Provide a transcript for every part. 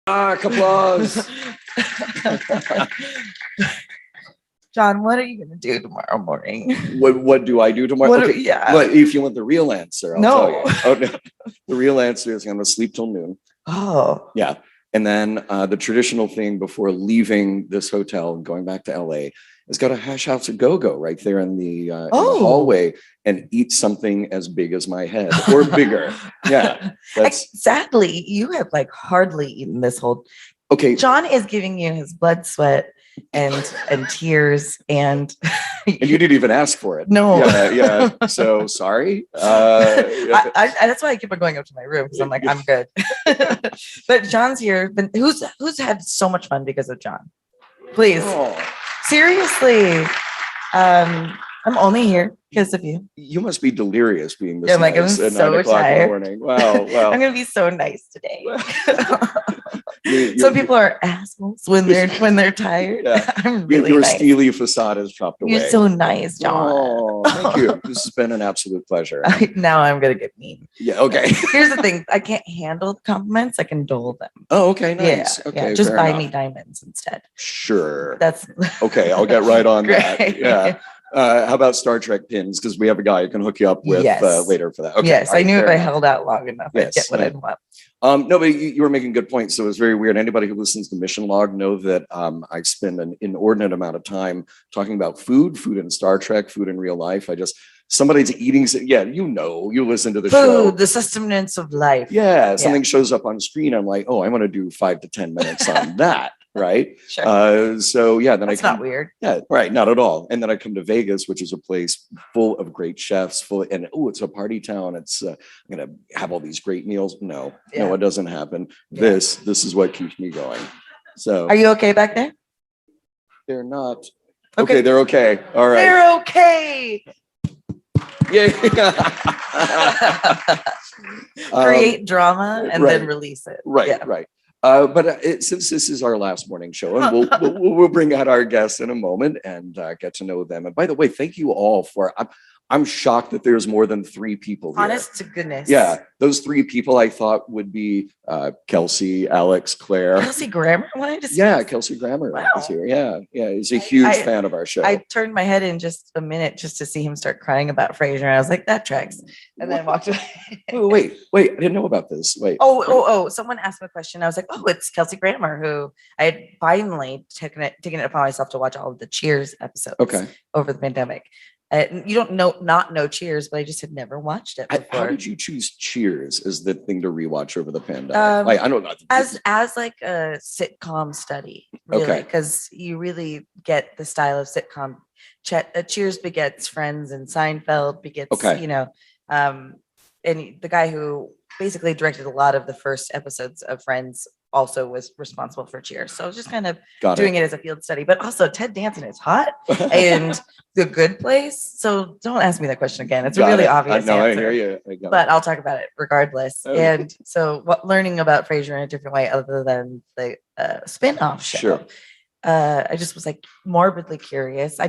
Applause. John, what are you gonna do tomorrow morning? What do I do tomorrow? Well, if you want the real answer, I'll tell you. Oh, no. The real answer is I'm gonna sleep till noon. Oh. Yeah. And then the traditional thing before leaving this hotel and going back to LA is go to Hash House a Go-Go right there in the hallway and eat something as big as my head or bigger. Yeah. Sadly, you have like hardly eaten this whole. Okay. John is giving you his blood, sweat, and tears, and you didn't even ask for it. No. Yeah. So sorry. That's why I keep on going up to my room because I'm like, I'm good. But John's here. But who's had so much fun because of John? Please, seriously. I'm only here because of you. You must be delirious being this. Yeah, like I'm so tired. Wow. I'm gonna be so nice today. Some people are assholes when they're tired. Yeah. I'm really your nice. steely facade is chopped away. You're so nice, John. Oh, thank you. This has been an absolute pleasure. Now I'm gonna get mean. Yeah. Okay. Here's the thing: I can't handle the compliments. I can dole them. Oh, okay, nice. Yeah, okay, just buy me diamonds instead. Sure. That's okay. I'll get right on that. Yeah. How about Star Trek pins? Because we have a guy who can hook you up with later for that. Okay. Yes, I knew if I held out long enough, I'd get what I'd want. No, but you were making good points. So it was very weird. Anybody who listens to Mission Log know that I spend an inordinate amount of time talking about food in Star Trek, food in real life. Somebody's eating. Yeah, you listen to the show. Food, the sustenance of life. Yeah, something shows up on screen. I'm like, oh, I want to do 5 to 10 minutes on that. Right. Sure. So yeah, then that's not weird. Yeah, right. Not at all. And then I come to Vegas, which is a place full of great chefs, and it's a party town. It's I'm gonna have all these great meals. No, it doesn't happen. Yeah. This is what keeps me going. So are you okay back there? They're not. Okay, they're okay. All right. They're okay. Yeah. Create drama and then release it. Right. Yeah. Right. But since this is our last morning show, and we'll bring out our guests in a moment and get to know them. And by the way, thank you all for. I'm shocked that there's more than 3 people here. Honest to goodness. Yeah, those 3 people I thought would be Kelsey, Alex, Claire. Kelsey Grammer wanted to see. Yeah, Kelsey Grammer is here. Yeah, he's a huge fan of our show. I turned my head in just a minute just to see him start crying about Frasier, and I was like, that tracks. And then walked away. Oh, wait, I didn't know about this. Wait. Oh! Someone asked me a question. I was like, oh, it's Kelsey Grammer, who I had finally taken it upon myself to watch all of the Cheers episodes. Over the pandemic. You don't not know Cheers, but I just had never watched it before. How did you choose Cheers as the thing to rewatch over the pandemic? I know about as like a sitcom study, really, because you really get the style of sitcom. Cheers begets Friends, and Seinfeld begets, and the guy who basically directed a lot of the first episodes of Friends also was responsible for Cheers. So I was just kind of doing it as a field study, but also Ted Danson is hot and The Good Place. So don't ask me that question again. It's a really obvious answer. I hear you. But I'll talk about it regardless. Oh. And so learning about Frasier in a different way other than the spin-off show. Sure. I just was like morbidly curious.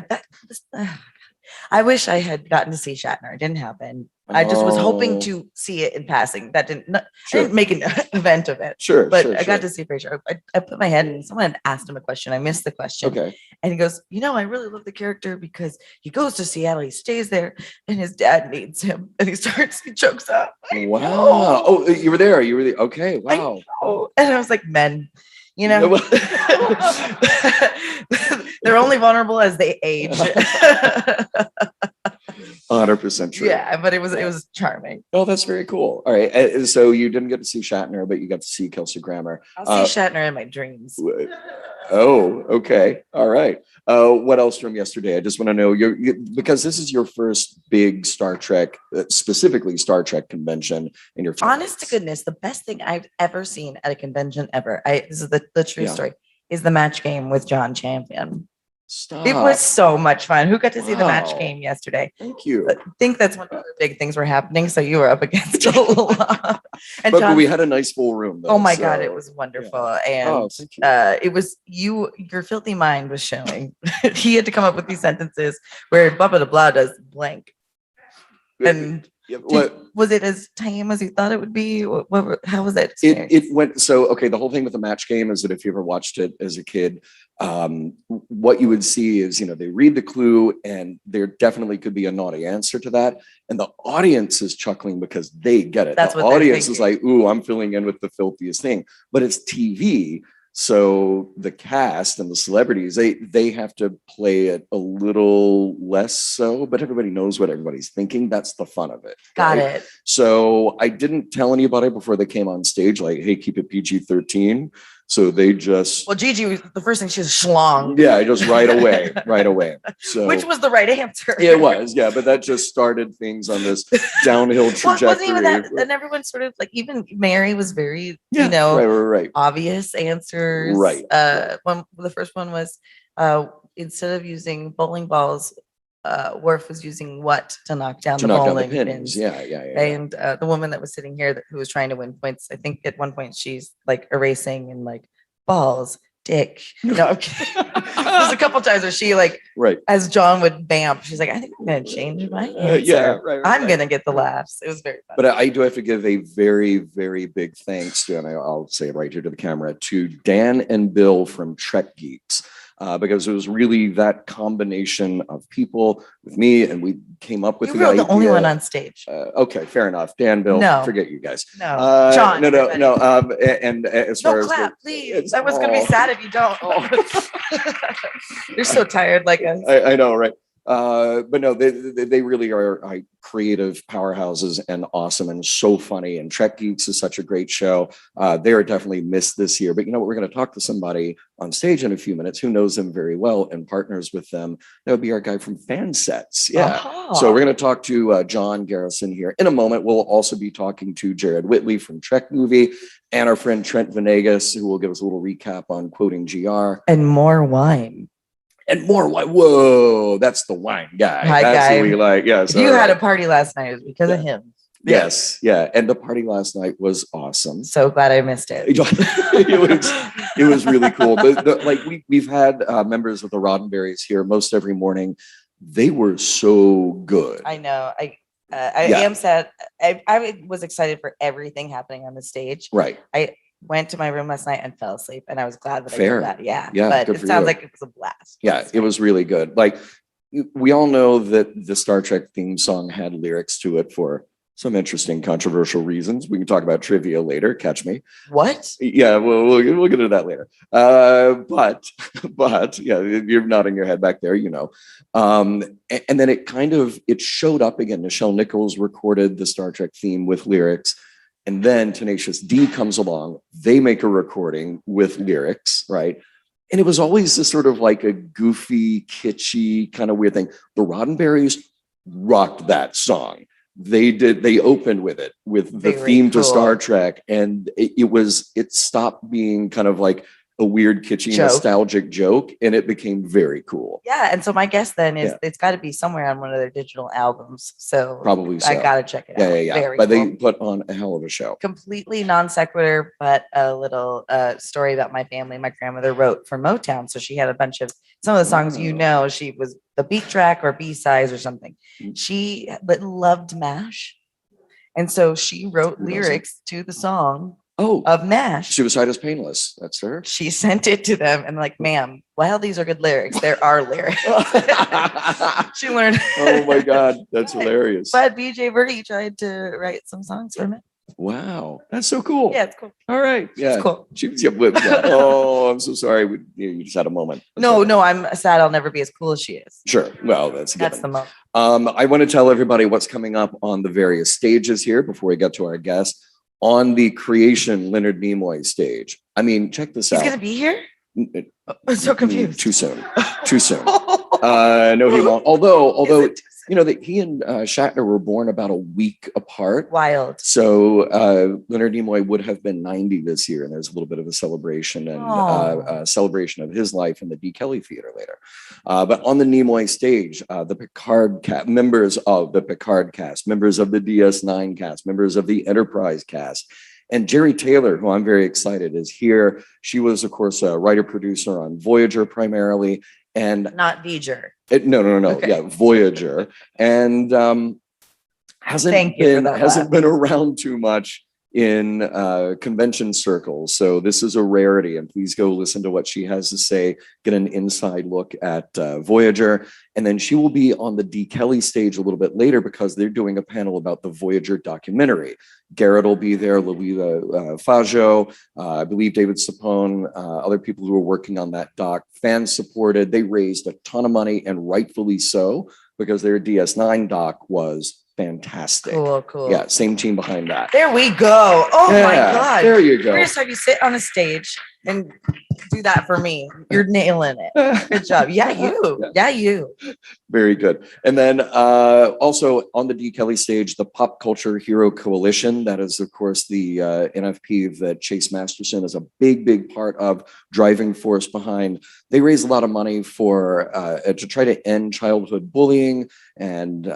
I wish I had gotten to see Shatner. It didn't happen. I just was hoping to see it in passing. That I didn't make an event of it. Sure. But I got to see Frasier. I put my head in. Someone asked him a question. I missed the question. Okay. And he goes, I really love the character because he goes to Seattle, he stays there, and his dad needs him. And he chokes up. Wow. Oh, you were there. You were there. Okay. Wow. And I was like, men. They're only vulnerable as they age. 100% true. Yeah, but it was charming. Oh, that's very cool. All right. So you didn't get to see Shatner, but you got to see Kelsey Grammer. I'll see Shatner in my dreams. Oh, okay. All right. What else from yesterday? I just want to know because this is your first big Star Trek, specifically Star Trek convention in your. Honest to goodness, the best thing I've ever seen at a convention ever. This is the true story. Is the match game with John Champion. Stop. It was so much fun. Who got to see the match game yesterday? Thank you. I think that's when the big things were happening. So you were up against a lot. But John, we had a nice full room. Though, God, it was wonderful. Yeah. And it was your filthy mind was showing. He had to come up with these sentences where blah, blah, blah does blank. And Yeah, was it as tame as you thought it would be? How was that experience? It went so okay. The whole thing with the match game is that if you ever watched it as a kid, what you would see is, they read the clue and there definitely could be a naughty answer to that. And the audience is chuckling because they get it. That's the what audience is like, ooh, I'm filling in with the filthiest thing. But it's TV. So the cast and the celebrities, they have to play it a little less so, but everybody knows what everybody's thinking. That's the fun of it. Got it. So I didn't tell anybody before they came on stage, like, hey, keep it PG-13. So they just... Well, Gigi was the first thing, she was schlong. Yeah, just right away. So, which was the right answer. It was, yeah, but that just started things on this downhill trajectory. Wasn't even that, and everyone sort of like, even Mary was very, right. obvious answers. Right. The first one was, instead of using bowling balls, Worf was using what to knock down the bowling pins. Yeah. And the woman that was sitting here who was trying to win points, I think at one point she's like erasing and like balls, dick. No, I'm kidding. There's a couple times where she as John would vamp, she's like, I think I'm going to change my answer. I'm going to get the laughs. It was very fun. But I do have to give a very, very big thanks to, and I'll say it right here to the camera, to Dan and Bill from Trek Geeks. Because it was really that combination of people with me, and we came up with the idea. You were the only one on stage. Okay, fair enough. Dan, Bill, forget you guys. No, John. No. And as far as clap, please. I was going to be sad if you don't. You're so tired, like us. I know, right? But no, they really are creative powerhouses and awesome and so funny. And Trek Geeks is such a great show. They are definitely missed this year. But we're going to talk to somebody on stage in a few minutes who knows them very well and partners with them. That would be our guy from Fansets. Yeah. So we're going to talk to John Garrison here in a moment. We'll also be talking to Jared Whitley from Trek Movie and our friend Trent Venegas, who will give us a little recap on Quoting GR. And more wine. And more wine. Whoa, that's the wine guy. Hi, that's guy. Who we like. Yes. You had a party last night. It was because of him. Yes. Yeah. And the party last night was awesome. So glad I missed it. it was really cool. We've had members of the Roddenberrys here most every morning. They were so good. I know. I am sad. I was excited for everything happening on the stage. Right. I went to my room last night and fell asleep, and I was glad that I did that. Yeah. But it sounds like it was a blast. Yeah, it was really good. Like, we all know that the Star Trek theme song had lyrics to it for some interesting controversial reasons. We can talk about trivia later. Catch me. What? Yeah, we'll get into that later. But yeah, you're nodding your head back there, and then it showed up again. Nichelle Nichols recorded the Star Trek theme with lyrics. And then Tenacious D comes along. They make a recording with lyrics, right? And it was always this sort of like a goofy, kitschy kind of weird thing. The Roddenberrys rocked that song. They opened with it, with the theme to Star Trek. And it stopped being kind of like a weird, kitschy, nostalgic joke, and it became very cool. Yeah, and so my guess then is it's got to be somewhere on one of their digital albums. So probably so. I got to check it out. Yeah. But cool. They put on a hell of a show. Completely non sequitur, but a little story about my family. My grandmother wrote for Motown, so she had a bunch of some of the songs. She was the beat track or B-sides or something. She loved MASH, and so she wrote lyrics to the song. Of MASH. Suicide is Painless. That's her. She sent it to them and like, ma'am, while these are good lyrics, there are lyrics. She learned. Oh my God. That's hilarious. But BJ Verdi tried to write some songs for me. Wow. That's so cool. Yeah, it's cool. All right. Yeah. It's cool. Oh, I'm so sorry. You just had a moment. No, I'm sad I'll never be as cool as she is. Sure. Well, that's the moment. I want to tell everybody what's coming up on the various stages here before we get to our guest. On the Creation Leonard Nimoy stage. I mean, check this out. He's going to be here? I'm so confused. Too soon. No, he won't. Although that he and Shatner were born about a week apart. Wild. So Leonard Nimoy would have been 90 this year, and there's a little bit of a celebration and celebration of his life in the D. Kelly Theater later. But on the Nimoy stage, the Picard cast, members of the Picard cast, members of the DS9 cast, members of the Enterprise cast, and Jerry Taylor, who I'm very excited is here. She was, of course, a writer-producer on Voyager primarily. And not Voyager. No. Okay. Yeah, Voyager. And Thank you for that hasn't been around too much in convention circles. So this is a rarity, and please go listen to what she has to say, get an inside look at Voyager. And then she will be on the D. Kelly stage a little bit later because they're doing a panel about the Voyager documentary. Garrett will be there, Lolita Fajo, I believe David Sapone, other people who are working on that doc, fans supported. They raised a ton of money, and rightfully so, because their DS9 doc was fantastic. Cool. Yeah, same team behind that. There we go. Oh yeah, my God. There you go. We're just have you sit on a stage and do that for me. You're nailing it. Good job. Yeah, you. Very good. And then also on the D. Kelly stage, the Pop Culture Hero Coalition. That is, of course, the NFP that Chase Masterson is a big part of, driving force behind. They raise a lot of money for to try to end childhood bullying. And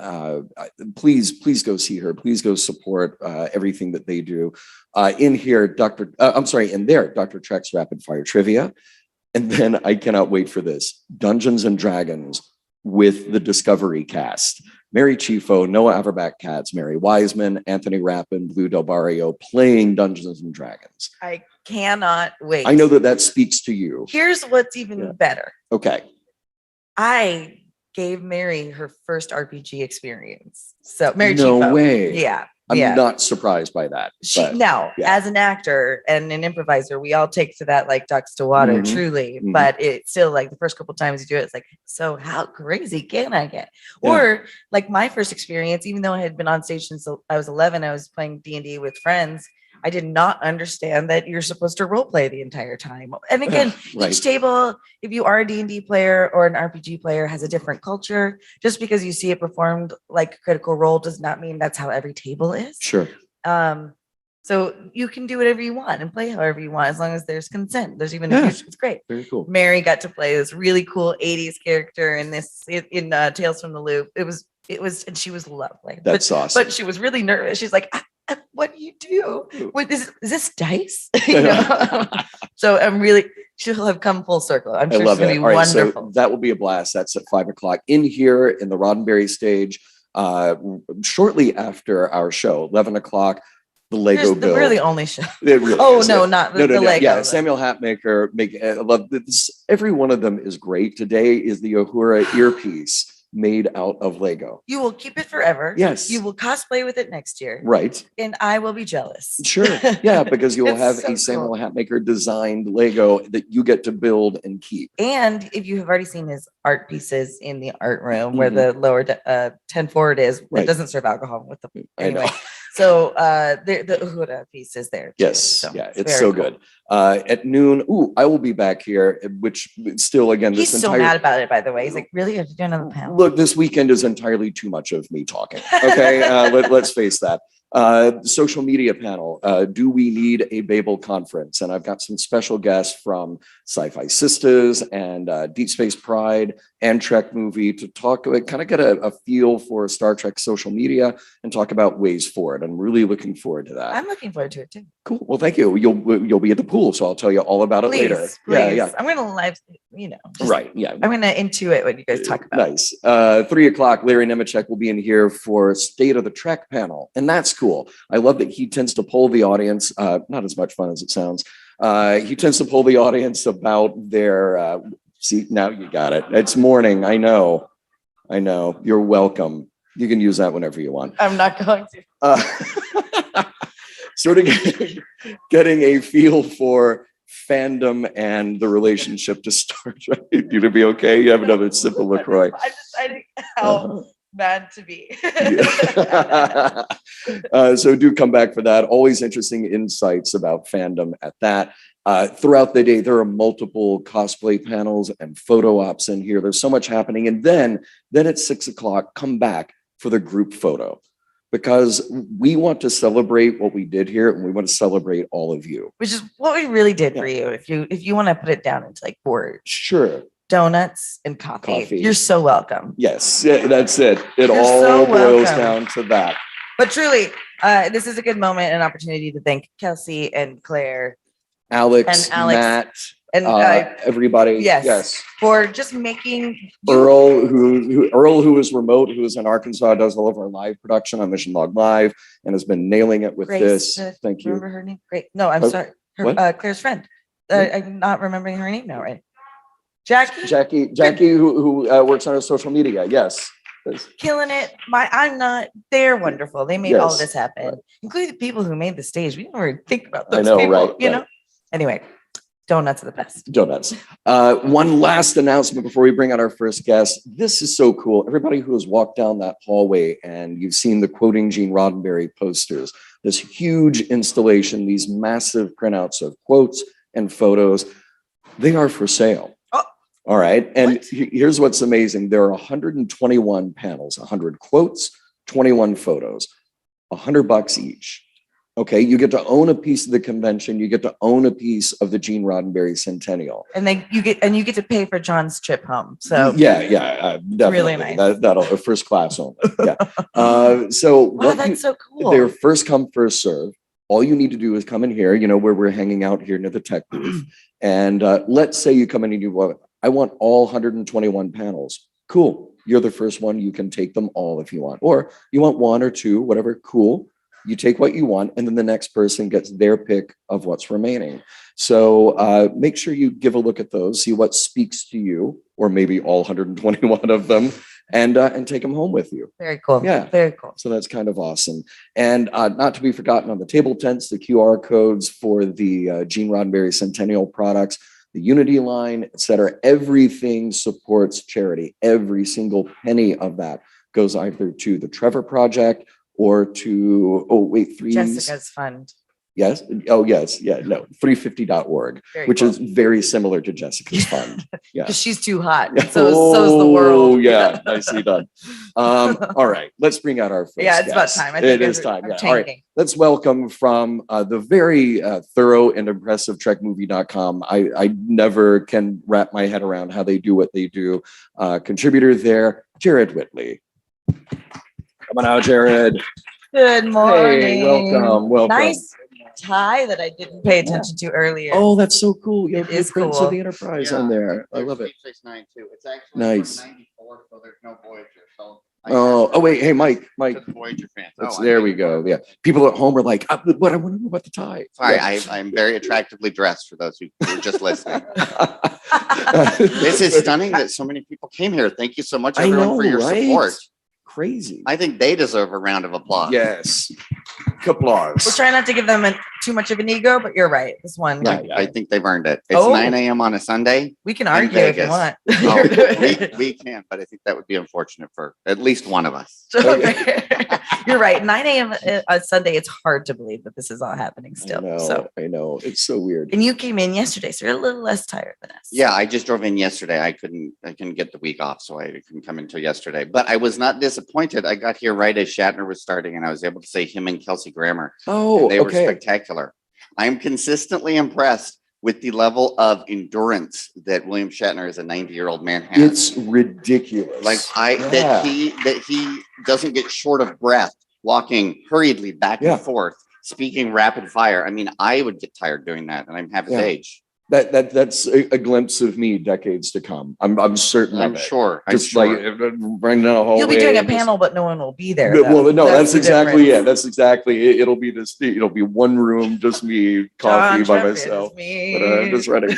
please go see her. Please go support everything that they do. In there, Dr. Trek's Rapid Fire Trivia. And then I cannot wait for this, Dungeons and Dragons with the Discovery cast. Mary Chieffo, Noah Auerbach-Katz, Mary Wiseman, Anthony Rappin, Blue Del Barrio playing Dungeons and Dragons. I cannot wait. I know that speaks to you. Here's what's even better. Okay. I gave Mary her first RPG experience. So Mary No Chieffo. way. Yeah. I'm not surprised by that. As an actor and an improviser, we all take to that like ducks to water, truly. Mm-hmm. But it's still like the first couple times you do it, it's like, so how crazy can I get? Yeah. Or like my first experience, even though I had been on stage since I was 11, I was playing D&D with friends. I did not understand that you're supposed to role play the entire time. And again, each table, if you are a D&D player or an RPG player, has a different culture. Just because you see it performed like Critical Role does not mean that's how every table is. Sure. So you can do whatever you want and play however you want, as long as there's consent. There's even it's great. Very cool. Mary got to play this really cool 80s character in Tales from the Loop. It was, and she was lovely. That's awesome. But she was really nervous. She's like, what do you do? What is this dice? So she'll have come full circle. I'm sure it's going to be wonderful. So that will be a blast. That's at 5:00 in here in the Roddenberry stage. Shortly after our show, 11:00. The Lego Bill. We're the only show. Not the Lego. Yeah, Samuel Hatmaker. I love this. Every one of them is great. Today is the Uhura earpiece made out of Lego. You will keep it forever. Yes. You will cosplay with it next year. Right. And I will be jealous. Sure. Yeah, because you will have a Samuel Hatmaker designed Lego that you get to build and keep. And if you have already seen his art pieces in the art room where the lower 10 forward is, it doesn't serve alcohol with the anyway. I know. So the Uhura piece is there. Yes. So it's so cool. Good. At noon, I will be back here, which still, again, he's so mad about it, by the way. He's like, really? You have to do another panel? Look, this weekend is entirely too much of me talking. Okay, let's face that. Social media panel. Do we need a Babel conference? And I've got some special guests from Sci-Fi Sisters and Deep Space Pride and Trek Movie to talk, kind of get a feel for Star Trek social media and talk about ways forward. I'm really looking forward to that. I'm looking forward to it too. Cool. Well, thank you. You'll be at the pool, so I'll tell you all about it later. Please. Yeah. I'm going to live, right. Yeah. I'm going to intuit what you guys talk about. Nice. 3:00, Larry Nemechek will be in here for State of the Trek panel. And that's cool. I love that he tends to poll the audience. Not as much fun as it sounds. He tends to poll the audience about their, see, now you got it. It's morning. I know. You're welcome. You can use that whenever you want. I'm not going to. Sort of getting a feel for fandom and the relationship to Star Trek. You to be okay? You have another sip of LaCroix. I'm deciding how bad to be. So do come back for that. Always interesting insights about fandom at that. Throughout the day, there are multiple cosplay panels and photo ops in here. There's so much happening. And then at 6:00, come back for the group photo, because we want to celebrate what we did here, and we want to celebrate all of you. Which is what we really did for you. If you want to put it down into like words. Sure. Donuts and coffee. You're so welcome. Yes, that's it. It all boils down to that. But truly, this is a good moment and opportunity to thank Kelsey and Claire Alex, And Alex, Matt, and everybody. yes, for just making Earl, who is remote, who is in Arkansas, does all of our live production on Mission Log Live and has been nailing it with Grace, this. Thank you. Remember her name? Great. No, I'm sorry. Her, Claire's friend. I'm not remembering her name now, right? Jackie, who works on our social media. Yes. Killing it. They're wonderful. They made all of this happen, including the people who made the stage. We never think about those people, right, you know? Anyway, donuts are the best. Donuts. One last announcement before we bring out our first guest. This is so cool. Everybody who has walked down that hallway and you've seen the Quoting Gene Roddenberry posters, this huge installation, these massive printouts of quotes and photos, they are for sale. All right. And here's what's amazing. There are 121 panels, 100 quotes, 21 photos, $100 each. Okay. You get to own a piece of the convention. You get to own a piece of the Gene Roddenberry Centennial. And you get to pay for John's trip home. So definitely. Really nice. That'll first class only. Yeah. That's so cool. They're first come, first serve. All you need to do is come in here, where we're hanging out here near the tech booth. And let's say you come in and I want all 121 panels. Cool. You're the first one. You can take them all if you want. Or you want one or two, whatever. Cool. You take what you want, and then the next person gets their pick of what's remaining. So make sure you give a look at those, see what speaks to you, or maybe all 121 of them, and take them home with you. Very cool. Yeah. Very cool. So that's kind of awesome. And not to be forgotten, on the table tents, the QR codes for the Gene Roddenberry Centennial products, the Unity line, et cetera, everything supports charity. Every single penny of that goes either to the Trevor Project or to, Jessica's fund. Yes. Oh, yes. Yeah. No. 350.org, which is very similar to Jessica's fund. Yeah. Because she's too hot. So is the world. Oh, yeah. Nicely done. All right. Let's bring out our first it's guest. about time. It is time. Yeah. All right. Let's welcome from the very thorough and impressive TrekMovie.com. I never can wrap my head around how they do what they do. Contributor there, Jared Whitley. Come on out, Jared. Good morning. Hey, welcome. Nice tie that I didn't pay attention to earlier. Oh, that's so cool. You have the prints cool. of the Enterprise on there. I love it. 6.9 too. It's actually nice. 94, so there's no Voyager. So wait, hey, Mike. Voyager fans. There we go. Yeah, people at home are like, "What? I want to know about the tie." Sorry, yeah. I'm very attractively dressed for those who are just listening. This is stunning that so many people came here. Thank you so much, everyone, for your support. Crazy. I think they deserve a round of applause. Yes. Applause. We'll try not to give them too much of an ego, but you're right. This one. Yeah, I think they've earned it. It's 9 a.m. on a Sunday. We can argue if you want. We can, but I think that would be unfortunate for at least one of us. You're right. 9 a.m. on Sunday, it's hard to believe that this is all happening still. I know. It's so weird. And you came in yesterday, so you're a little less tired than us. Yeah, I just drove in yesterday. I couldn't get the week off, so I couldn't come until yesterday. But I was not disappointed. I got here right as Shatner was starting, and I was able to say him and Kelsey Grammer. Oh, they were spectacular. I am consistently impressed with the level of endurance that William Shatner as a 90-year-old man has. It's ridiculous. That he doesn't get short of breath walking hurriedly back and forth, speaking rapid fire. I mean, I would get tired doing that, and I'm half his age. That's a glimpse of me decades to come. I'm certain. I'm sure. Just like running down a hallway. You'll be doing a panel, but no one will be there. Well, no, that's exactly it. That's exactly it. It'll be this. It'll be one room, just me, coffee by myself. But I'm just running.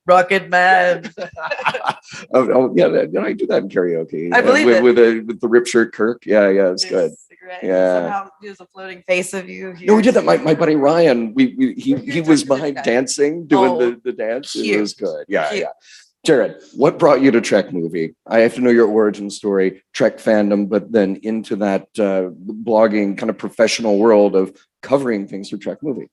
Rocket Man. I do that in karaoke. I believe with the Rip Shirt Kirk. Yeah, it's good. Yeah. Somehow there's a floating face of you. No, we did that. My buddy Ryan, he was behind dancing, doing the dance. Cute. It was good. Yeah. Jared, what brought you to Trek Movie? I have to know your origin story, Trek fandom, but then into that blogging kind of professional world of covering things for Trek Movie.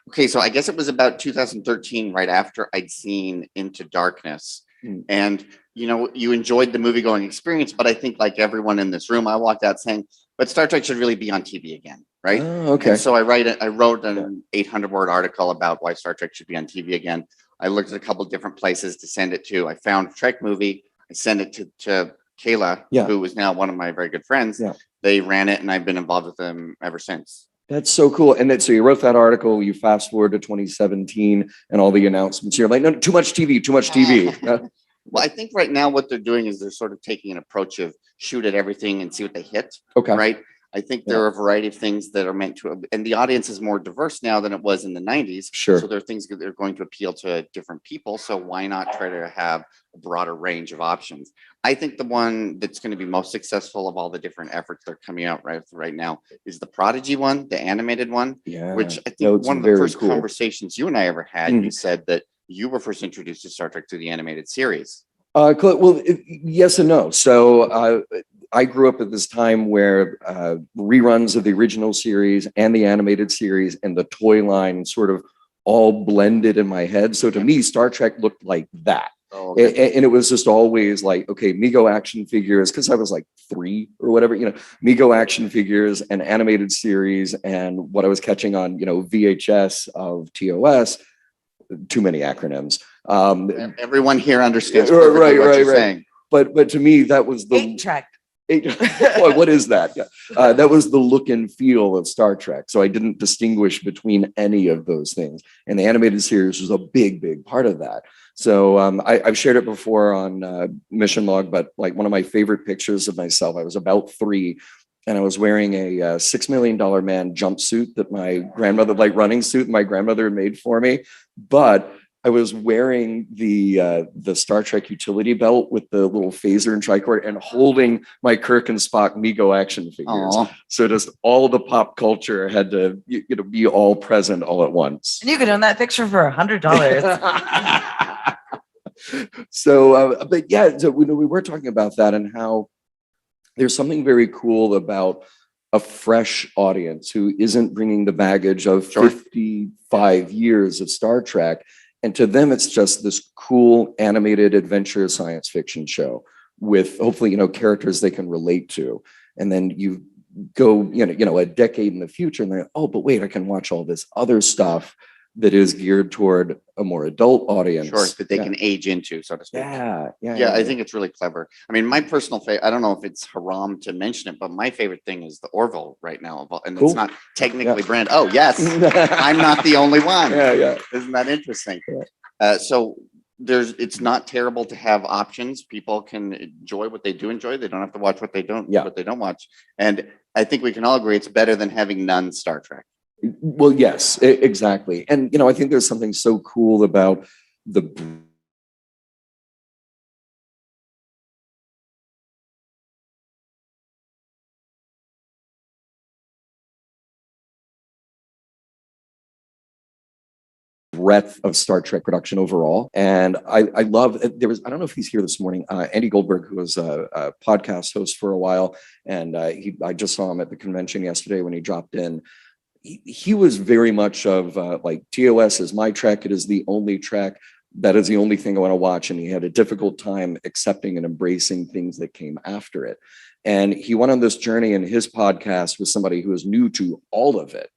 Okay, so I guess it was about 2013, right after I'd seen Into Darkness. And, you enjoyed the movie going experience, but I think like everyone in this room, I walked out saying, but Star Trek should really be on TV again, right? Oh, okay. And so I wrote an 800-word article about why Star Trek should be on TV again. I looked at a couple of different places to send it to. I found Trek Movie. I sent it to Kayla, who was now one of my very good friends. Yeah. They ran it, and I've been involved with them ever since. That's so cool. And then, so you wrote that article, you fast forward to 2017 and all the announcements. You're like, no, too much TV, too much TV. Well, I think right now what they're doing is they're sort of taking an approach of shoot at everything and see what they hit. Okay. Right. I think there are a variety of things that are meant to, and the audience is more diverse now than it was in the 90s. Sure. So there are things that are going to appeal to different people. So why not try to have a broader range of options? I think the one that's going to be most successful of all the different efforts that are coming out right now is the Prodigy one, the animated one, which I think one of the first conversations you and I ever had, you said that you were first introduced to Star Trek through the animated series. Well, yes and no. So I grew up at this time where reruns of the original series and the animated series and the toy line sort of all blended in my head. So to me, Star Trek looked like that. Oh, okay. And it was just always like, okay, Mego action figures, because I was like 3 or whatever, Mego action figures and animated series, and what I was catching on, VHS of TOS. Too many acronyms. Everyone here understands perfectly what you're saying. But to me, that was the 8-track. Boy, what is that? Yeah. That was the look and feel of Star Trek. So I didn't distinguish between any of those things. And the animated series was a big part of that. So I've shared it before on Mission Log, but like one of my favorite pictures of myself, I was about 3 and I was wearing a $6 Million Man jumpsuit that my grandmother, like running suit my grandmother had made for me. But I was wearing the Star Trek utility belt with the little phaser and tricorder and holding my Kirk and Spock Mego action figures. Aww. So just all the pop culture had to be all present all at once. And you could own that picture for $100. So, but yeah, so we were talking about that and how there's something very cool about a fresh audience who isn't bringing the baggage of 55 years of Star Trek. And to them, it's just this cool animated adventure science fiction show with hopefully, characters they can relate to. And then you go, a decade in the future and they're like, oh, but wait, I can watch all this other stuff that is geared toward a more adult audience. Sure, that they can age into, so to speak. Yeah. I think it's really clever. I mean, my personal favorite, I don't know if it's haram to mention it, but my favorite thing is the Orville right now. And it's not technically brand. Oh, yes. I'm not the only one. Yeah. Isn't that interesting? So it's not terrible to have options. People can enjoy what they do enjoy. They don't have to watch what they don't watch. And I think we can all agree it's better than having none Star Trek. Well, yes, exactly. And, I think there's something so cool about the breadth of Star Trek production overall. And I love, I don't know if he's here this morning, Andy Goldberg, who was a podcast host for a while. And I just saw him at the convention yesterday when he dropped in. He was very much of like TOS is my track. It is the only track. That is the only thing I want to watch. And he had a difficult time accepting and embracing things that came after it. And he went on this journey in his podcast with somebody who was new to all of it.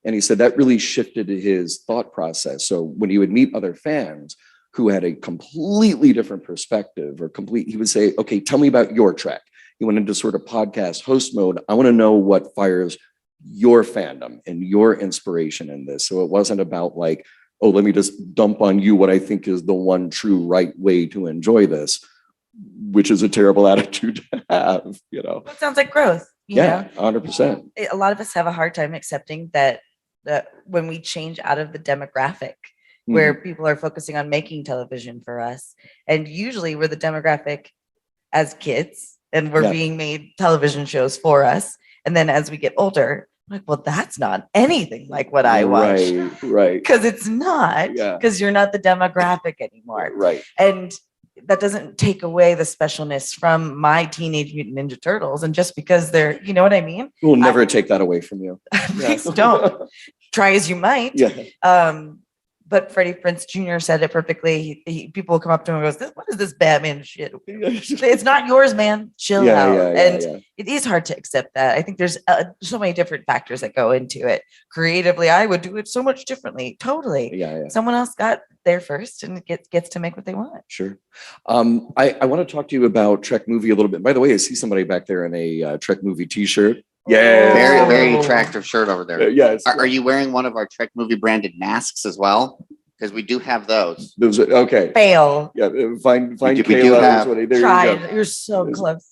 And he said that really shifted his thought process. So when he would meet other fans who had a completely different perspective he would say, okay, tell me about your track. He went into sort of podcast host mode. I want to know what fires your fandom and your inspiration in this. So it wasn't about like, oh, let me just dump on you what I think is the one true right way to enjoy this, which is a terrible attitude to have, It sounds like growth. You know? 100%. A lot of us have a hard time accepting that when we change out of the demographic where people are focusing on making television for us, and usually we're the demographic as kids and we're being made television shows for us. And then as we get older, I'm like, well, that's not anything like what I watch. Right. Because it's not, because you're not the demographic anymore. Right. And that doesn't take away the specialness from my Teenage Mutant Ninja Turtles. And just because they're, you know what I mean? We'll never take that away from you. Please don't. Try as you might. Yeah. But Freddie Prinze Jr. said it perfectly. People will come up to him and goes, what is this Batman shit? It's not yours, man. Chill out. It is hard to accept that. I think there's so many different factors that go into it. Creatively, I would do it so much differently. Totally. Yeah. Someone else got there first and gets to make what they want. Sure. I want to talk to you about Trek Movie a little bit. By the way, I see somebody back there in a Trek Movie t-shirt. Yeah. Very attractive shirt over there. Yes. Are you wearing one of our Trek movie branded masks as well? Because we do have those. Those are, okay. Fail. Yeah. Find We do Kayla. have- There you go. Tried. You're so Yes. close.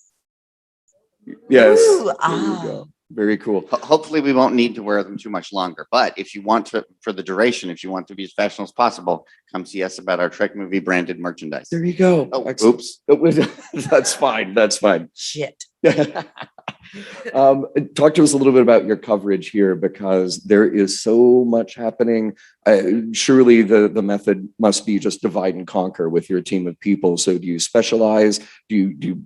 Yes. Ooh, There you go. Very cool. Hopefully we won't need to wear them too much longer. But if you want to, for the duration, if you want to be as fashionable as possible, come see us about our Trek movie branded merchandise. There you go. Oh, Excellent. oops. That's fine. That's fine. Shit. Talk to us a little bit about your coverage here, because there is so much happening. Surely the method must be just divide and conquer with your team of people. So do you specialize? Do you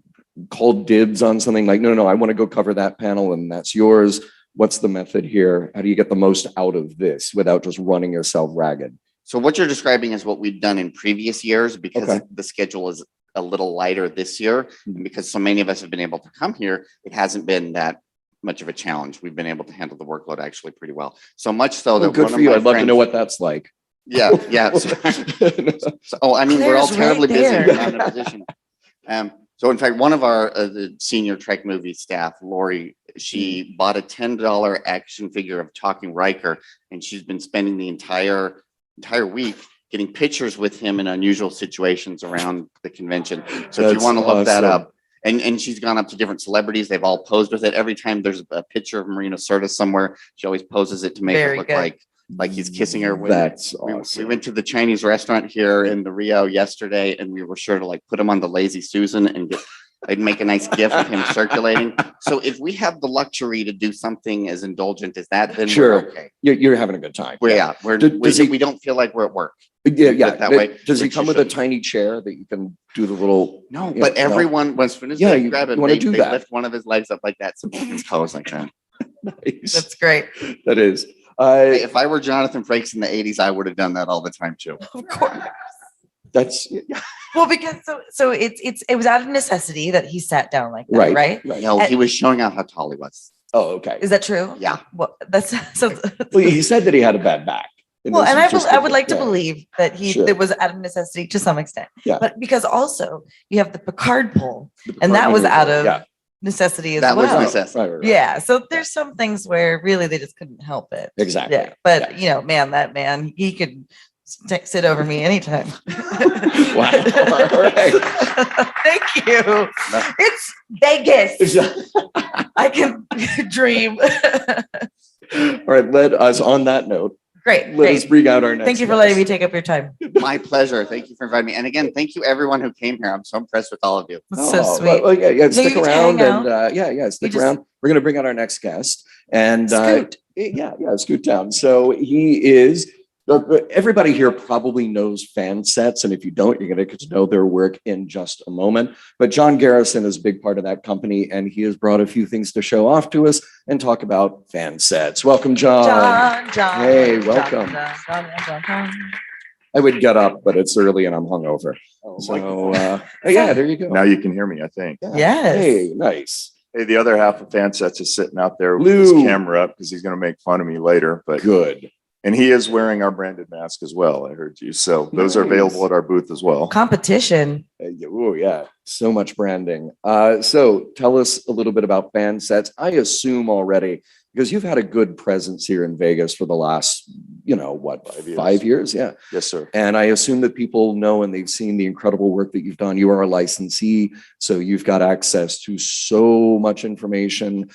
call dibs on something like, no, I want to go cover that panel and that's yours? What's the method here? How do you get the most out of this without just running yourself ragged? So what you're describing is what we've done in previous years, because Okay. the schedule is a little lighter this year. And because so many of us have been able to come here, it hasn't been that much of a challenge. We've been able to handle the workload actually pretty well. So much so that Good one for of you. my I'd love to friends- know what that's like. Yeah. So, I mean, we're all Claire's terribly right busy. there. We're not in a position. So in fact, one of our the senior Trek movie staff, Lori, she bought a $10 action figure of Talking Riker, and she's been spending the entire week getting pictures with him in unusual situations around the convention. So if you That's want to look that awesome. up, and she's gone up to different celebrities, they've all posed with it. Every time there's a picture of Marina Sirtis somewhere, she always poses it to make Very it look good. like he's kissing her. That's We awesome. went to the Chinese restaurant here in the Rio yesterday, and we were sure to like put him on the Lazy Susan and I'd make a nice gift of him circulating. So if we have the luxury to do something as indulgent as that, then Sure. we're okay. You're having a good time. We He- don't feel like we're at work. Yeah. that way, Does he which come you with a shouldn't. tiny chair that you can do the little? No, Yeah, but no. everyone, as soon as Yeah, they you grab him, wanna they do that. lift one of his legs up like that so he can pose like that. Nice. That's great. That is. Hey, if I were Jonathan Frakes in the 80s, I would have done that all the time too. Of course. That's Well, because so it was out of necessity that he sat down like that, right. right? No, he was showing out how tall he was. Oh, okay. Is that true? Yeah. Well, that's so. Well, he said that he had a bad back. Well, and I would like to yeah. believe that Sure. it was out of necessity to some extent. Yeah. But because also you have the Picard poll, The and that was out maneuver, of yeah. necessity as That was well. necessity. Right. Yeah. So there's some things where really they just couldn't help it. Exactly. Yeah. But Yeah. you know, man, that man, he could sit over me anytime. Wow. All right. Thank you. It's Vegas. I can dream. All right. Let us, on that note, Great. let us bring out our next. Thank you for letting me take up your time. My pleasure. Thank you for inviting me. And again, thank you everyone who came here. I'm so impressed with all of you. That's so Oh, sweet. well, yeah, you stick get to around hang and stick just- around. We're going to bring out our next guest and Scoot. Scoot down. So he is. Everybody here probably knows Fan Sets, and if you don't, you're going to get to know their work in just a moment. But John Garrison is a big part of that company, and he has brought a few things to show off to us and talk about Fan Sets. Welcome, John. John. Hey, welcome. John. I would get up, but it's early and I'm hungover. So yeah, there you go. Now you can hear me, I think. Yeah. Yes. Hey, nice. Hey, the other half of Fan Sets is sitting out there with Lou. his camera up because he's going to make fun of me later. But Good. and he is wearing our branded mask as well. I heard you. So those are Nice. available at our booth as well. Competition. Oh yeah, so much branding. So tell us a little bit about Fan Sets. I assume already, because you've had a good presence here in Vegas for the last, 5 years. 5 years? Yeah. Yes, sir. And I assume that people know and they've seen the incredible work that you've done. You are a licensee, so you've got access to so much information,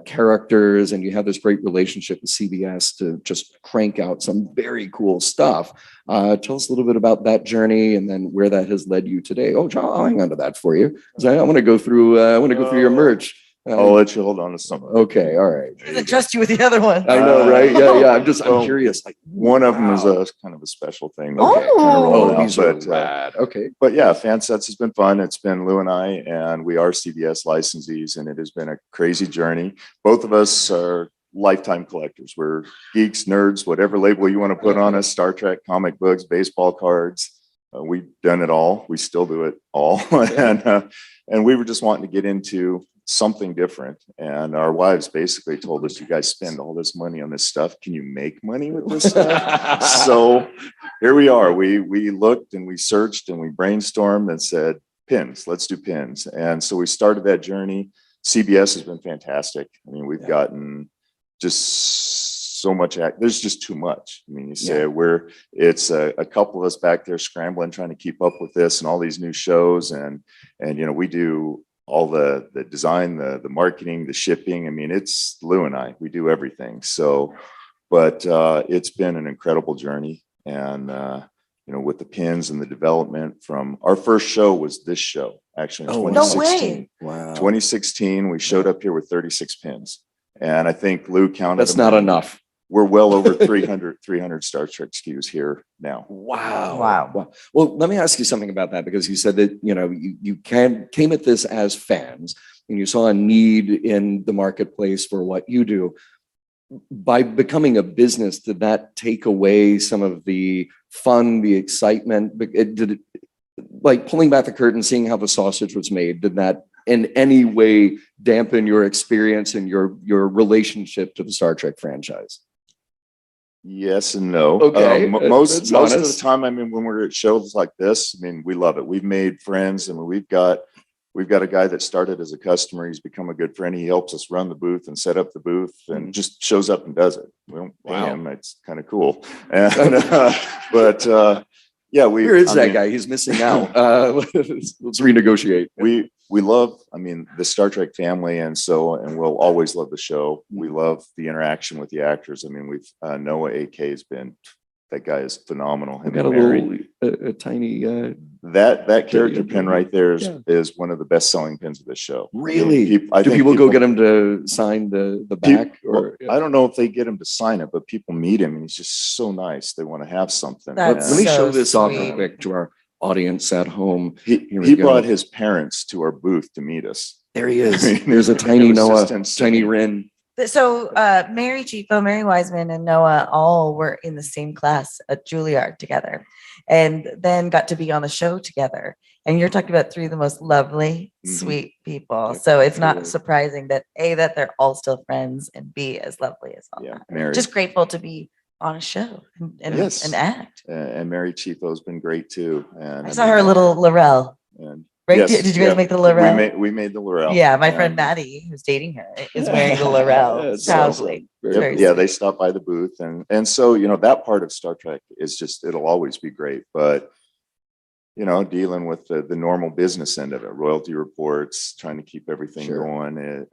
characters, and you have this great relationship with CBS to just crank out some very cool stuff. Tell us a little bit about that journey and then where that has led you today. Oh, John, I'll hang on to that for you, because I want to go through. I want to go through your merch. I'll let you hold on to some. Okay, all right. He doesn't trust you with the other one. I know, right? Yeah. I'm Well, curious. Like One of them is wow. a kind of a special thing. Oh. Kind of roll Oh, out, these are but, rad. Okay. But yeah, Fan Sets has been fun. It's been Lou and I, and we are CBS licensees, and it has been a crazy journey. Both of us are lifetime collectors. We're geeks, nerds, whatever label you want to put on us, Star Trek, comic books, baseball cards. We've done it all. We still do it all. And we were just wanting to get into something different. And our wives basically told us, you guys spend all this money on this stuff. Can you make money with this stuff? So here we are. We looked and we searched and we brainstormed and said, pins, let's do pins. And so we started that journey CBS has been fantastic. I mean, we've gotten just so much. There's just too much. I mean, you say it's a couple of us back there scrambling, trying to keep up with this and all these new shows. And we do all the design, the marketing, the shipping. I mean, it's Lou and I, we do everything. So, but it's been an incredible journey. And, with the pins and the development from our first show was this show, actually in 2016. No way. Wow. 2016, we showed up here with 36 pins. And I think Lou counted. That's not enough. We're well over 300 Star Trek SKUs here now. Wow. Well, let me ask you something about that, because you said that, you came at this as fans and you saw a need in the marketplace for what you do. By becoming a business, did that take away some of the fun, the excitement? Did it, like pulling back the curtain, seeing how the sausage was made, did that in any way dampen your experience and your relationship to the Star Trek franchise? Yes and no. Okay. Most of the time, I mean, when we're at shows like this, I mean, we love it. We've made friends, and we've got a guy that started as a customer. He's become a good friend. He helps us run the booth and set up the booth, and just shows up and does it. We don't pay him. It's kind of cool. And, but where is that guy? He's missing out. Let's renegotiate. We love, I mean, the Star Trek family, and we'll always love the show. We love the interaction with the actors. I mean, Noah AK has been, that guy is phenomenal. Him got a tiny that character pin right there is one of the best selling pins of the show. Really? Do people go get him to sign the back? I don't know if they get him to sign it, but people meet him and he's just so nice. They want to have something. Let me show this off real quick to our audience at home. He brought his parents to our booth to meet us. There he is. There's a tiny Noah, tiny Rin. So Mary Chico, Mary Wiseman, and Noah all were in the same class at Juilliard together, and then got to be on the show together. And you're talking about three of the most lovely, sweet people. So it's not surprising that A, that they're all still friends, and B, as lovely as all that. Mary. Just grateful to be on a show and act. And Mary Chico's been great too. And I saw her little Laurel. Right? Yes, Did you guys make the Laurel? We made the Laurel. Yeah, my friend Maddie, who's dating her, is wearing the Laurel proudly. They stopped by the booth, and so that part of Star Trek is just, it'll always be great. But dealing with the normal business end of it, royalty reports, trying to keep everything going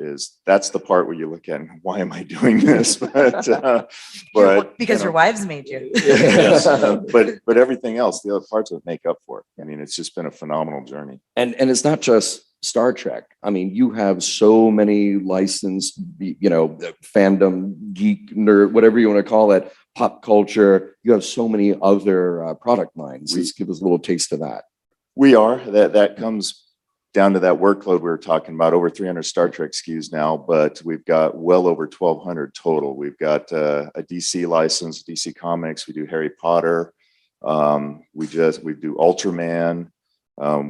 that's the part where you look at and why am I doing this? But because your wives made you. Yes, but everything else, the other parts of it make up for it. I mean, it's just been a phenomenal journey. And it's not just Star Trek. I mean, you have so many licensed, fandom, geek, nerd, whatever you want to call it, pop culture. You have so many other product lines. Let's give us a little taste of that. We are. That comes down to that workload we were talking about. Over 300 Star Trek SKUs now, but we've got well over 1,200 total. We've got a DC license, DC Comics. We do Harry Potter. We do Ultraman.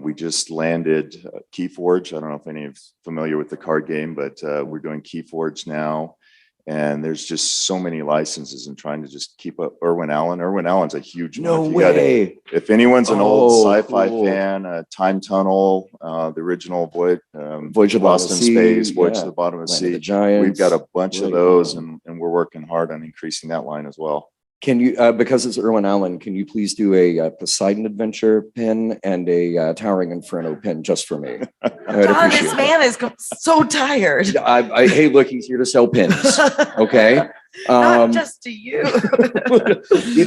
We just landed Keyforge. I don't know if any of you are familiar with the card game, but we're doing Keyforge now. And there's just so many licenses and trying to just keep up. Irwin Allen. Irwin Allen's a huge one. No way. If anyone's an old sci-fi fan, Time Tunnel, the original Voyage of Lost in Space, Voyage to the Bottom of the Sea. We've got a bunch of those, and we're working hard on increasing that line as well. Can you, because it's Irwin Allen, can you please do a Poseidon Adventure pin and a Towering Inferno pin just for me? God, this man is so tired. Hey, look, he's here to sell pins. Okay. Not just to you.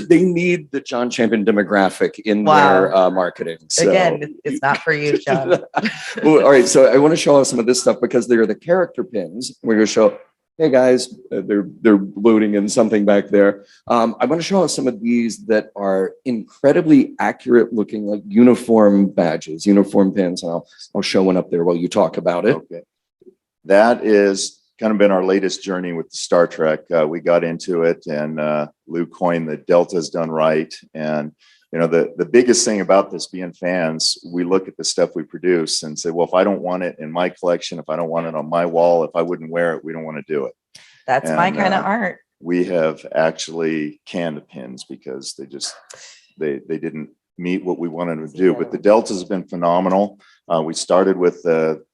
They need the John Champion demographic in their marketing. So. Again, it's not for you, John. Well, all right. So I want to show off some of this stuff because they're the character pins. We're going to show. Hey guys, they're loading in something back there. I want to show off some of these that are incredibly accurate looking, like uniform badges, uniform pins, and I'll show one up there while you talk about it. Okay. That is kind of been our latest journey with Star Trek. We got into it, and Lou coined the Delta's done right. And the biggest thing about this, being fans, we look at the stuff we produce and say, well, if I don't want it in my collection, if I don't want it on my wall, if I wouldn't wear it, we don't want to do it. That's my kind of art. We have actually canned pins because they didn't meet what we wanted to do. But the Deltas have been phenomenal. We started with the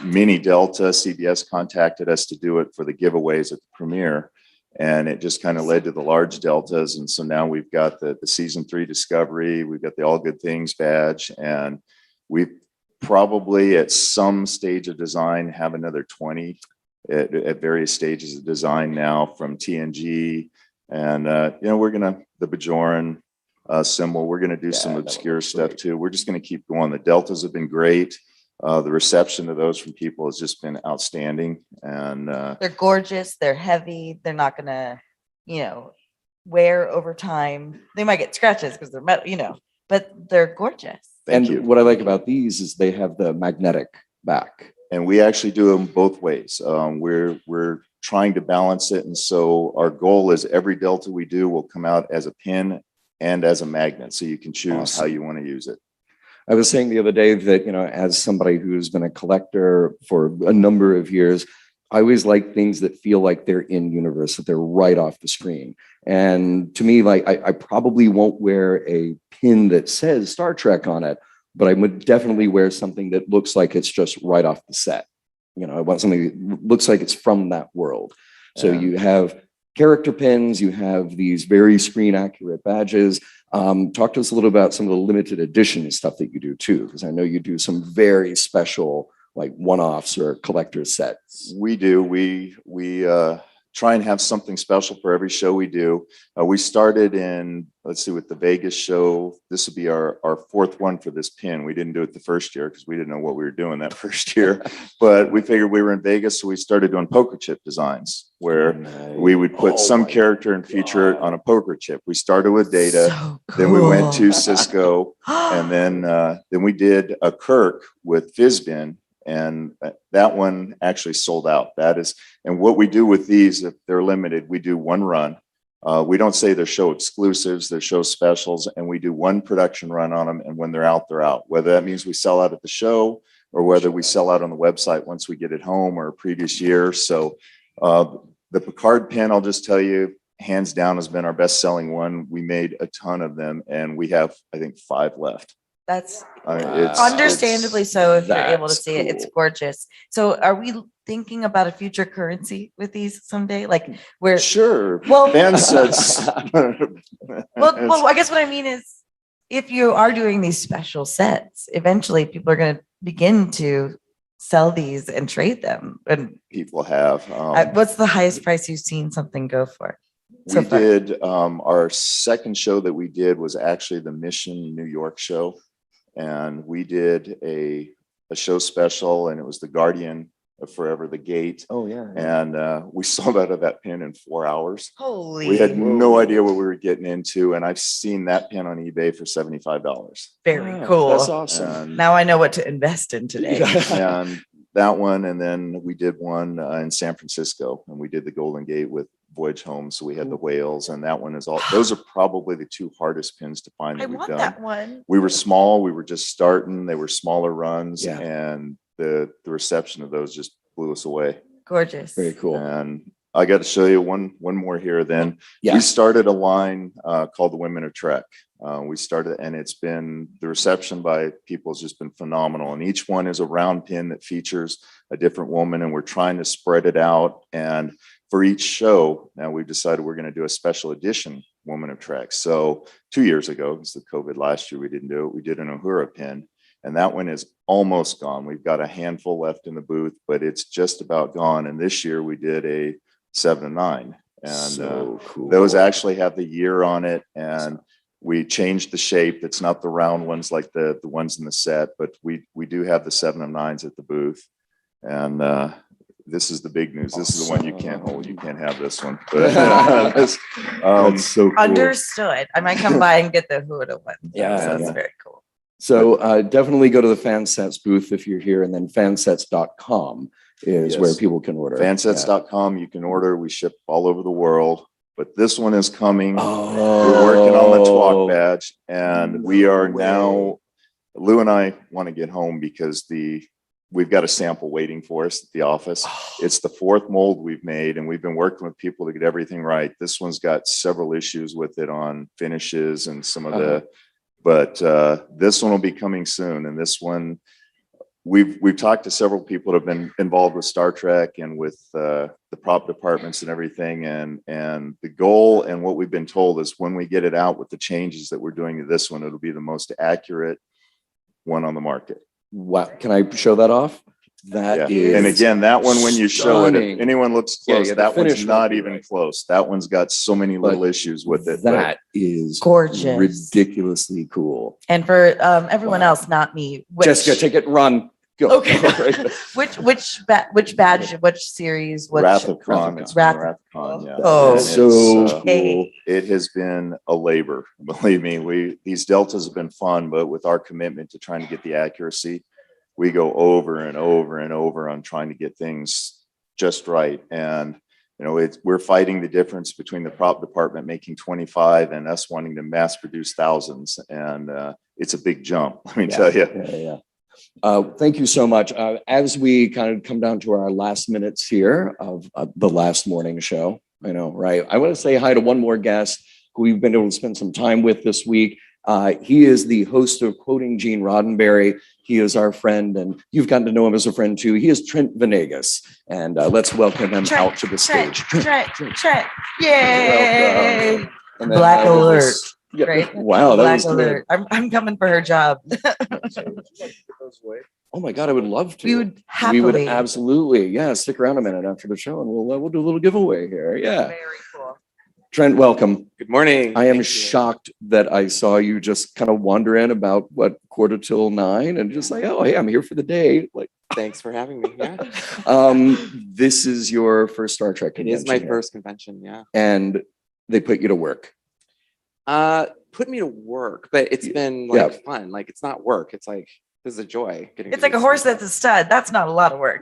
mini Delta. CBS contacted us to do it for the giveaways at the premiere. And it just kind of led to the large Deltas. And so now we've got the season 3 Discovery, we've got the All Good Things badge, and we probably at some stage of design have another 20 at various stages of design now from TNG. And, we're going to, the Bajoran symbol, we're going to do some obscure stuff too. We're just going to keep going. The Deltas have been great. The reception to those from people has just been outstanding. And they're gorgeous. They're heavy. They're not going to, wear over time. They might get scratches because they're metal, but they're gorgeous. Thank you. What I like about these is they have the magnetic back. And we actually do them both ways. We're trying to balance it. And so our goal is every Delta we do will come out as a pin and as a magnet. So you can choose how you want to use it. I was saying the other day that, as somebody who's been a collector for a number of years, I always like things that feel like they're in universe, that they're right off the screen. And to me, like, I probably won't wear a pin that says Star Trek on it, but I would definitely wear something that looks like it's just right off the set. I want something that looks like it's from that world. So you have character pins, you have these very screen accurate badges. Talk to us a little about some of the limited edition stuff that you do too, because I know you do some very special, like one-offs or collector sets. We do. We try and have something special for every show we do. We started in, let's see, with the Vegas show. This would be our 4th one for this pin. We didn't do it the first year because we didn't know what we were doing that first year, but we figured we were in Vegas, so we started doing poker chip designs where we would put some character and feature it on a poker chip. We started with Data, So cool. Then we went to Cisco, and then we did a Kirk with Fizbin. And that one actually sold out. And what we do with these, if they're limited, we do one run. We don't say they're show exclusives, they're show specials, and we do one production run on them. And when they're out, they're out. Whether that means we sell out at the show or whether we sell out on the website once we get it home or a previous year. So the Picard pin, I'll just tell you, hands down has been our best selling one. We made a ton of them and we have, I think, 5 left. That's It's understandably so if you're able to see it. It's cool. gorgeous. So are we thinking about a future currency with these someday? Like where sure. Well- Fan sets. well, I guess what I mean is if you are doing these special sets, eventually people are going to begin to sell these and trade them. And People have. what's the highest price you've seen something go for? so We far? did, our second show that we did was actually the Mission New York show. And we did a show special, and it was the Guardian of Forever, the Gate. Oh, yeah. And we sold out of that pin in 4 hours. Holy, We had no idea what we were getting into. And I've seen that pin on eBay for $75. very Wow, cool. That's awesome. And, Now I know what to invest in today. and that one, and then we did one in San Francisco, and we did the Golden Gate with Voyage Home. So we had the whales, and that one is all, those are probably the 2 hardest pins to find I that we've want done. that one. We were small, we were just starting, they were smaller runs, Yeah. and the reception of those just blew us away. Gorgeous. Very cool. And I got to show you one more here. Then Yeah. we started a line called the Women of Trek. We started, and it's been, the reception by people has just been phenomenal. And each one is a round pin that features a different woman, and we're trying to spread it out. And for each show, now we've decided we're going to do a special edition Woman of Trek. So 2 years ago, because of COVID last year, we didn't do it. We did an Uhura pin, and that one is almost gone. We've got a handful left in the booth, but it's just about gone. And this year we did a 7 and 9, and So cool. those actually have the year on it. And we changed the shape. It's not the round ones like the ones in the set, but we do have the 7 and 9s at the booth. And this is the big news. This is the one you can't hold. You can't have this one. But, That's so cool. Understood. I might come by and get the Huda one. Yeah, That's yeah. very cool. So definitely go to the Fansets booth if you're here, and then fansets.com is Yes. where people can order. Fansets.com, you can order. We ship all over the world, but this one is coming. Oh. We're working on the talk badge, and we are No way. now, Lou and I want to get home because we've got a sample waiting for us at the office. It's the 4th mold we've made, and we've been working with people to get everything right. This one's got several issues with it on finishes and some of But this one will be coming soon, and this one we've talked to several people that have been involved with Star Trek and with the prop departments and everything, and the goal and what we've been told is when we get it out with the changes that we're doing to this one, it'll be the most accurate one on the market. Wow, can I show that off? That is, and again, that one, when you show it, stunning. if anyone looks close, the that one's finish not might be even right. close. That one's got so many little issues with it. That is gorgeous, ridiculously cool. And for everyone else, not me, Jessica, take it, run. Go. Okay. which badge, which series, Wrath of Khan. It's Wrath of Khan, yeah. Oh, so cool. It has been a labor. Believe me, these deltas have been fun, but with our commitment to trying to get the accuracy, we go over and over and over on trying to get things just right. And we're fighting the difference between the prop department making 25 and us wanting to mass produce thousands. And it's a big jump, let me tell you. Thank you so much. As we kind of come down to our last minutes here of the last morning show, I know, right? I want to say hi to one more guest who we've been able to spend some time with this week. He is the host of Quoting Gene Roddenberry. He is our friend, and you've gotten to know him as a friend too. He is Trent Venegas, and let's welcome him out to the stage. Trent. Yay! Black alert. Yeah. Right? Wow, that was alert. I'm coming for her job. Oh my God, I would love to. We would happily. We would absolutely. Yeah, stick around a minute after the show, and we'll do a little giveaway here. Yeah. Very cool. Trent, welcome. Good morning. I am shocked that I saw you just kind of wander in about 9:15 and just like, oh, hey, I'm here for the day. Like, thanks for having me. Yeah. This is your first Star Trek convention. It is my first convention. Yeah. And they put you to work. Put me to work, but it's been like fun. Like, it's not work. It's like, this is a joy. It's like a horse that's a stud. That's not a lot of work.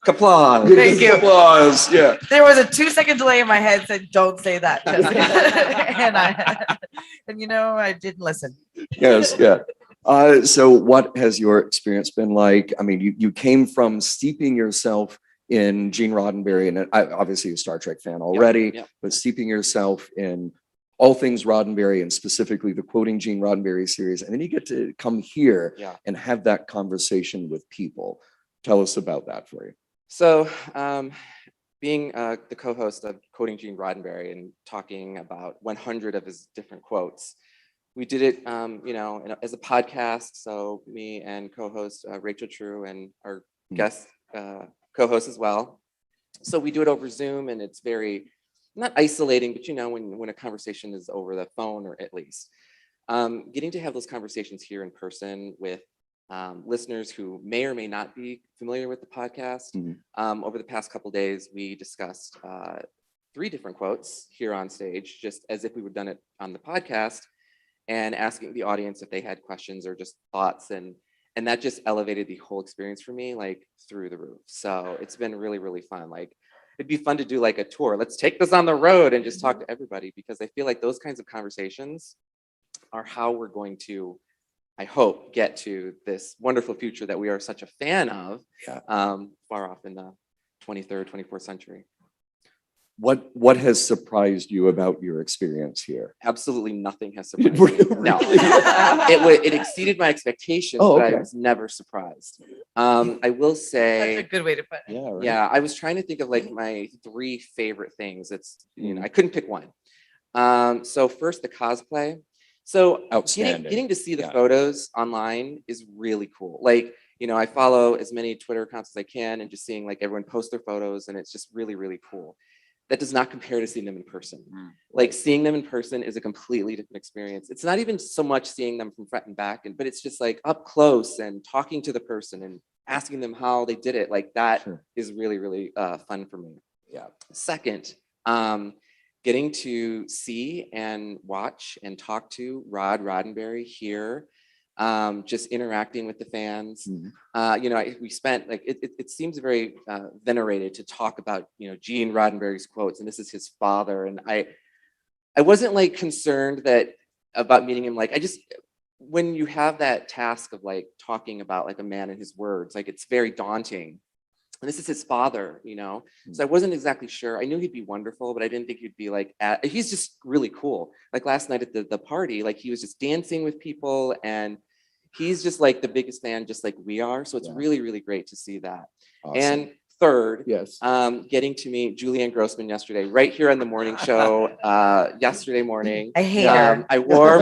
Applause. Thank you. Applause. Yeah. There was a 2-second delay in my head said, don't say that. and I didn't listen. Yes. Yeah. So what has your experience been like? I mean, you came from steeping yourself in Gene Roddenberry, and obviously a Star Trek fan already, but steeping yourself in all things Roddenberry and specifically the Quoting Gene Roddenberry series. And then you get to come here and have that conversation with people. Tell us about that for you. So being the co-host of Quoting Gene Roddenberry and talking about 100 of his different quotes, we did it, as a podcast. So me and co-host Rachel True and our guest co-host as well. So we do it over Zoom, and it's very not isolating, but when a conversation is over the phone, or at least getting to have those conversations here in person with listeners who may or may not be familiar with the podcast. Over the past couple of days, we discussed 3 different quotes here on stage, just as if we would done it on the podcast, and asking the audience if they had questions or just thoughts, and that just elevated the whole experience for me, like, through the roof. So it's been really, really fun. Like, it'd be fun to do like a tour. Let's take this on the road and just talk to everybody, because I feel like those kinds of conversations are how we're going to, I hope, get to this wonderful future that we are such a fan of, far off in the 23rd, 24th century. What has surprised you about your experience here? Absolutely nothing has surprised me. No, it exceeded my expectations, but I was never surprised. I will say that's a good way to put it. Yeah, right. Yeah, I was trying to think of like my 3 favorite things. It's I couldn't pick one. So first, the cosplay. So getting to see the photos online is really cool. Like, I follow as many Twitter accounts as I can, and just seeing like everyone post their photos, and it's just really, really cool. That does not compare to seeing them in person. Like, seeing them in person is a completely different experience. It's not even so much seeing them from front and back, but it's just like up close and talking to the person and asking them how they did it. Like, that is really, really fun for me. Yeah. Second, getting to see and watch and talk to Roddenberry here, just interacting with the fans. We spent like, it seems very venerated to talk about, Gene Roddenberry's quotes, and this is his father. And I wasn't like concerned about meeting him. Like, when you have that task of like talking about like a man and his words, like, it's very daunting. And this is his father, you know? So I wasn't exactly sure. I knew he'd be wonderful, but I didn't think he'd be like, he's just really cool. Like last night at the party, like he was just dancing with people, and he's just like the biggest fan, just like we are. So it's really, really great to see that. Awesome. And third, yes, getting to meet Julianne Grossman yesterday, right here on the morning show, yesterday morning. I hate her. I wore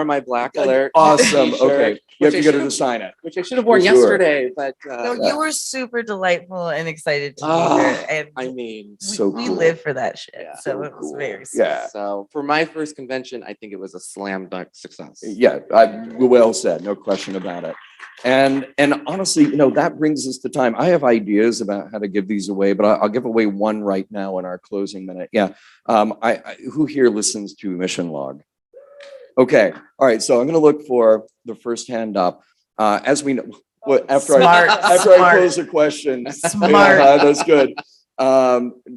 my Black Alert. Awesome. Okay. You have to get her to have sign it. Which I should have worn yesterday, but no, you were super delightful and excited to be here. And I mean, we live for that shit. Yeah. So it was very sweet. Yeah. So for my first convention, I think it was a slam dunk success. Yeah, well said, no question about it. And honestly, you know, that brings us to time. I have ideas about how to give these away, but I'll give away one right now in our closing minute. Yeah. Who here listens to Mission Log? Okay. All right. So I'm going to look for the first hand up. As we know, after I pose a question, Smart. that's good.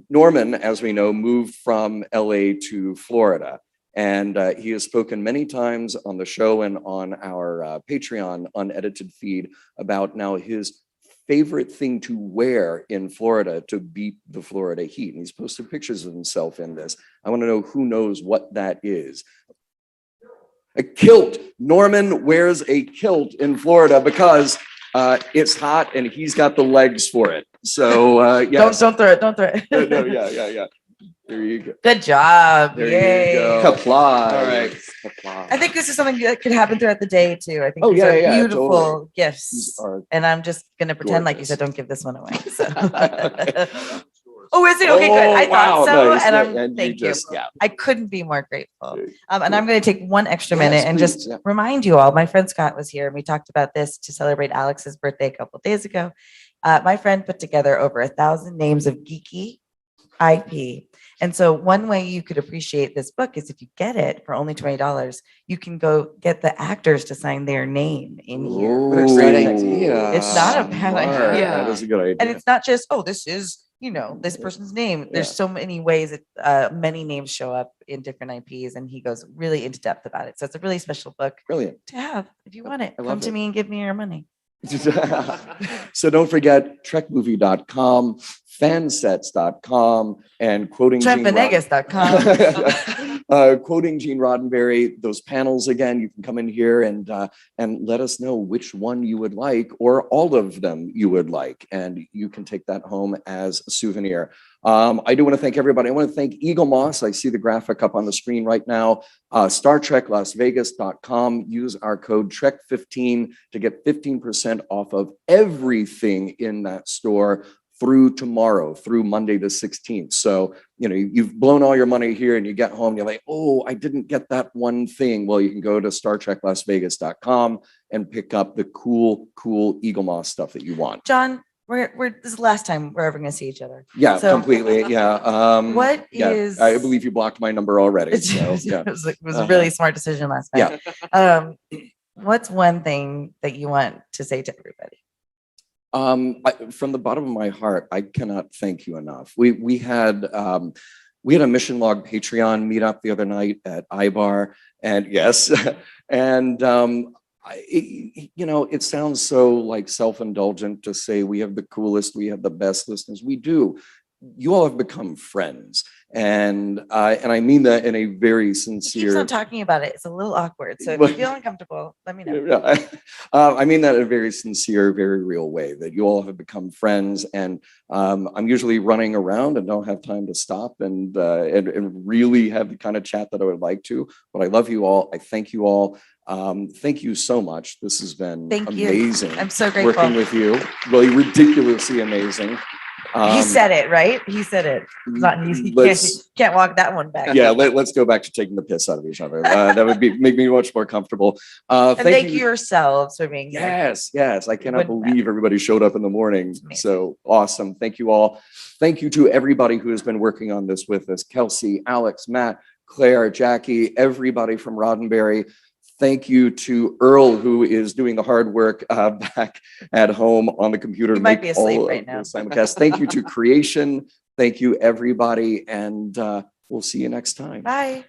Norman, as we know, moved from LA to Florida. And he has spoken many times on the show and on our Patreon unedited feed about now his favorite thing to wear in Florida to beat the Florida heat. And he's posted pictures of himself in this. I want to know who knows what that is. A kilt. Norman wears a kilt in Florida because it's hot and he's got the legs for it. So yes. Don't throw it. Don't throw it. No, yeah. There you go. Good job. There Yay. you go. Applause. All right. I think this is something that could happen throughout the day too. I think these are beautiful totally. gifts. And I'm just gonna pretend like you said, don't give this one away. So. Oh, is it? Okay, good. I thought so. Nice. And thank you. Yeah. I couldn't be more grateful. And I'm going to take one extra minute and please, just remind you all, my friend Scott was here and we talked about this to celebrate Alex's birthday a couple of days ago. My friend put together over 1,000 names of geeky IP. And so one way you could appreciate this book is if you get it for only $20, you can go get the actors to sign their name in here. What a great idea. It's not a bad idea. That is a good idea. And it's not just, oh, this is, you know, this person's name. There's so many ways that many names show up in different IPs, and he goes really into depth about it. So it's a really special book. Brilliant. To have if you want it. Come to me and give me your money. So don't forget trekmovie.com, fansets.com, and quoting quoting Gene Roddenberry. Those panels again, you can come in here and let us know which one you would like, or all of them you would like, and you can take that home as a souvenir. I do want to thank everybody. I want to thank Eagle Moss. I see the graphic up on the screen right now. StarTrekLasVegas.com. Use our code TREK15 to get 15% off of everything in that store through tomorrow, through Monday the 16th. So, you know, you've blown all your money here and you get home, you're like, oh, I didn't get that one thing. Well, you can go to StarTrekLasVegas.com and pick up the cool Eagle Moss stuff that you want. John, this is the last time we're ever going to see each other. Yeah, so, completely. Yeah. What is? I believe you blocked my number already. So, it was a really smart decision last night. Yeah. What's one thing that you want to say to everybody? From the bottom of my heart, I cannot thank you enough. We had a Mission Log Patreon meetup the other night at iBar, and yes, and you know, it sounds so like self-indulgent to say we have the coolest, we have the best listeners. We do. You all have become friends, and I mean that in a very sincere. He keeps on talking about it. It's a little awkward. So if you feel uncomfortable, let me know. I mean that in a very sincere, very real way. That you all have become friends, and I'm usually running around and don't have time to stop and really have the kind of chat that I would like to. But I love you all. I thank you all. Thank you so much. This has been amazing. I'm so grateful working with you. Really ridiculously amazing. He said it, right? He said it. He can't walk that one back. Yeah, let's go back to taking the piss out of each other. That would make me much more comfortable. And thank you yourselves for being here. Yes. I cannot believe everybody showed up in the morning. So awesome. Thank you all. Thank you to everybody who has been working on this with us. Kelsey, Alex, Matt, Claire, Jackie, everybody from Roddenberry. Thank you to Earl, who is doing the hard work back at home on the computer. You might be asleep right now. Thank you to Creation. Thank you, everybody. And we'll see you next time. Bye.